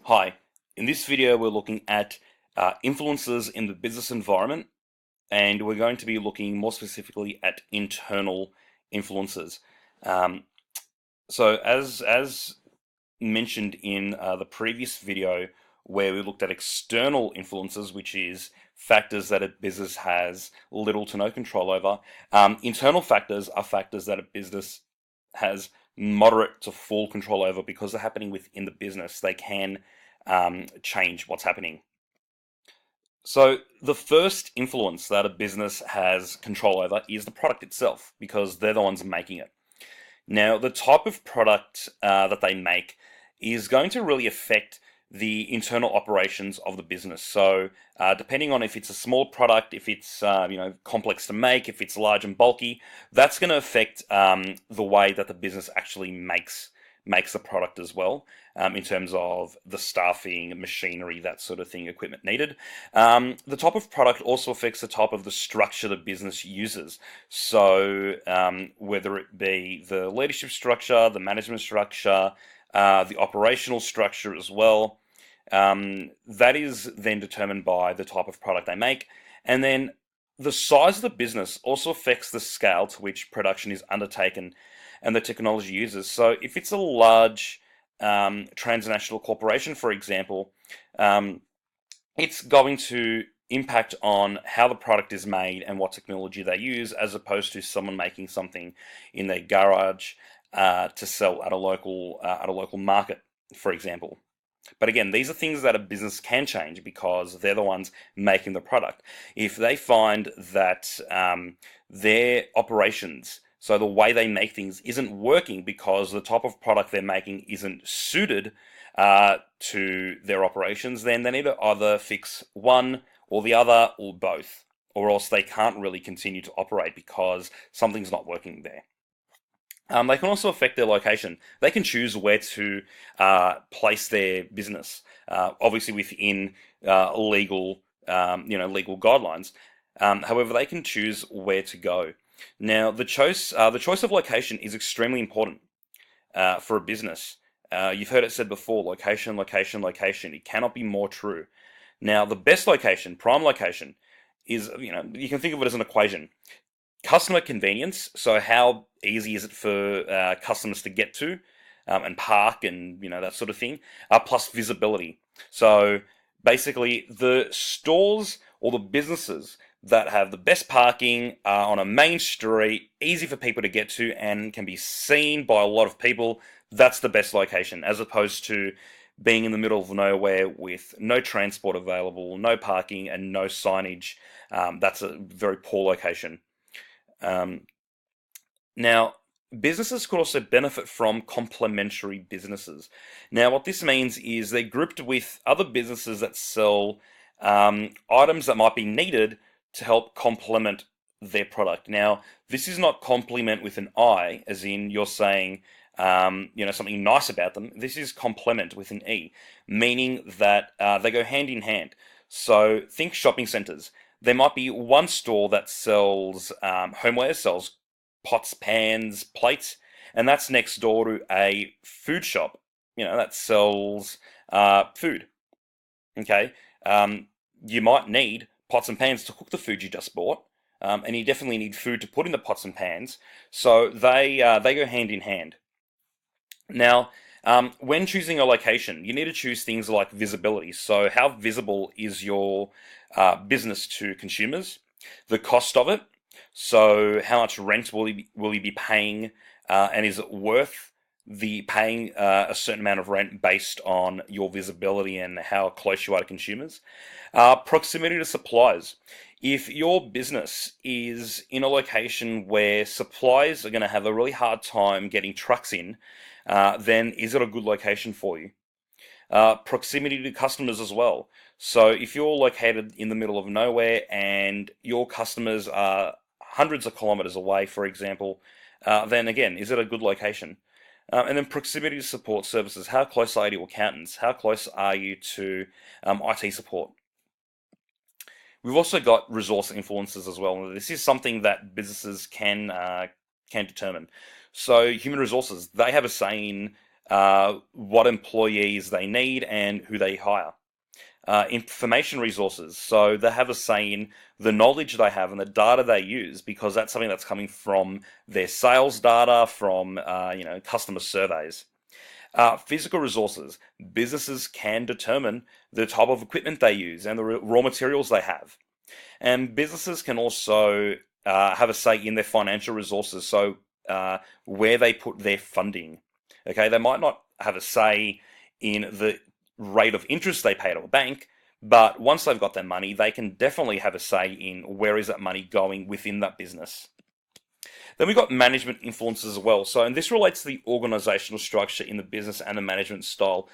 Hi, in this video we're looking at influences in the business environment, and we're going to be looking more specifically at internal influences. Um, as mentioned in the previous video where we looked at external influences, which is factors that a business has little to no control over, internal factors are factors that a business has moderate to full control over because they're happening within the business. They can change what's happening. So the first influence that a business has control over is the product itself, because they're the ones making it. Now, the type of product that they make is going to really affect the internal operations of the business. So, depending on if it's a small product, if it's complex to make, if it's large and bulky, that's going to affect the way that the business actually makes the product as well, in terms of the staffing, machinery, that sort of thing, equipment needed. The type of product also affects the type of the structure the business uses. So whether it be the leadership structure, the management structure, the operational structure as well, that is then determined by the type of product they make. And then the size of the business also affects the scale to which production is undertaken and the technology uses. So if it's a large transnational corporation, for example, it's going to impact on how the product is made and what technology they use, as opposed to someone making something in their garage to sell at a local market, for example. But again, these are things that a business can change because they're the ones making the product. If they find that their operations, so the way they make things, isn't working because the type of product they're making isn't suited to their operations, then they need to either fix one or the other or both, or else they can't really continue to operate because something's not working there. They can also affect their location. They can choose where to place their business, obviously within legal guidelines. However, they can choose where to go. Now, the choice of location is extremely important for a business. You've heard it said before: location, location, location. It cannot be more true. Now, the best location, prime location, is, you can think of it as an equation. Customer convenience, so how easy is it for customers to get to and park and that sort of thing, plus visibility. So basically, the stores or the businesses that have the best parking on a main street, easy for people to get to and can be seen by a lot of people, that's the best location, as opposed to being in the middle of nowhere with no transport available, no parking, and no signage. That's a very poor location. Now, businesses could also benefit from complementary businesses. Now, what this means is they're grouped with other businesses that sell items that might be needed to help complement their product. Now, this is not complement with an I, as in you're saying something nice about them. This is complement with an E, meaning that they go hand in hand. So think shopping centers. There might be one store that sells homeware, sells pots, pans, plates, and that's next door to a food shop, that sells food. Okay, you might need pots and pans to cook the food you just bought, and you definitely need food to put in the pots and pans. So they go hand in hand. Now, when choosing a location, you need to choose things like visibility. So how visible is your business to consumers? The cost of it. So how much rent will you be paying, and is it worth the paying a certain amount of rent based on your visibility and how close you are to consumers? Proximity to suppliers. If your business is in a location where suppliers are going to have a really hard time getting trucks in, then is it a good location for you? Proximity to customers as well. So if you're located in the middle of nowhere and your customers are hundreds of kilometers away, for example, then again, is it a good location? And then proximity to support services. How close are you to accountants? How close are you to IT support? We've also got resource influences as well. This is something that businesses can determine. So human resources, they have a say in what employees they need and who they hire. Information resources, so they have a say in the knowledge they have and the data they use, because that's something that's coming from their sales data, from customer surveys. Physical resources, businesses can determine the type of equipment they use and the raw materials they have. And businesses can also have a say in their financial resources, so where they put their funding. Okay, they might not have a say in the rate of interest they pay to a bank, but once they've got their money, they can definitely have a say in where is that money going within that business. Then we've got management influences as well. So, and this relates to the organizational structure in the business and the management style.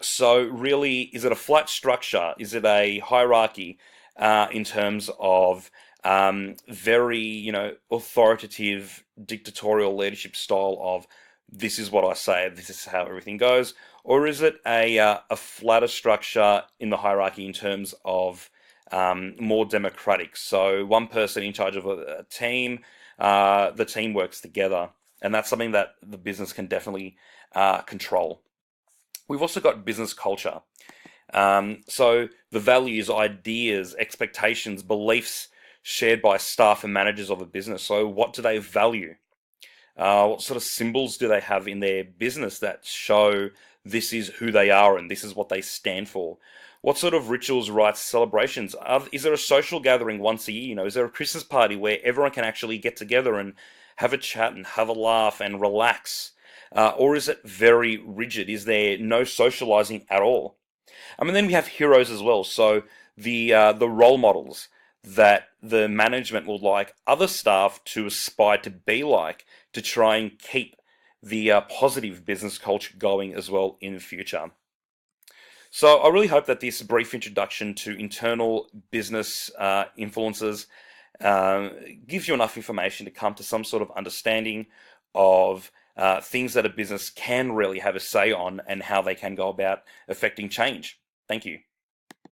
So really, is it a flat structure? Is it a hierarchy in terms of very, authoritative, dictatorial leadership style of this is what I say, this is how everything goes? Or is it a flatter structure in the hierarchy in terms of more democratic? So one person in charge of a team, the team works together, and that's something that the business can definitely control. We've also got business culture. So the values, ideas, expectations, beliefs shared by staff and managers of a business. So what do they value? What sort of symbols do they have in their business that show this is who they are and this is what they stand for? What sort of rituals, rites, celebrations? Is there a social gathering once a year? Is there a Christmas party where everyone can actually get together and have a chat and have a laugh and relax? Or is it very rigid? Is there no socializing at all? Then we have heroes as well. So the role models that the management would like other staff to aspire to be like, to try and keep the positive business culture going as well in the future. So I really hope that this brief introduction to internal business influences gives you enough information to come to some sort of understanding of things that a business can really have a say on and how they can go about affecting change. Thank you.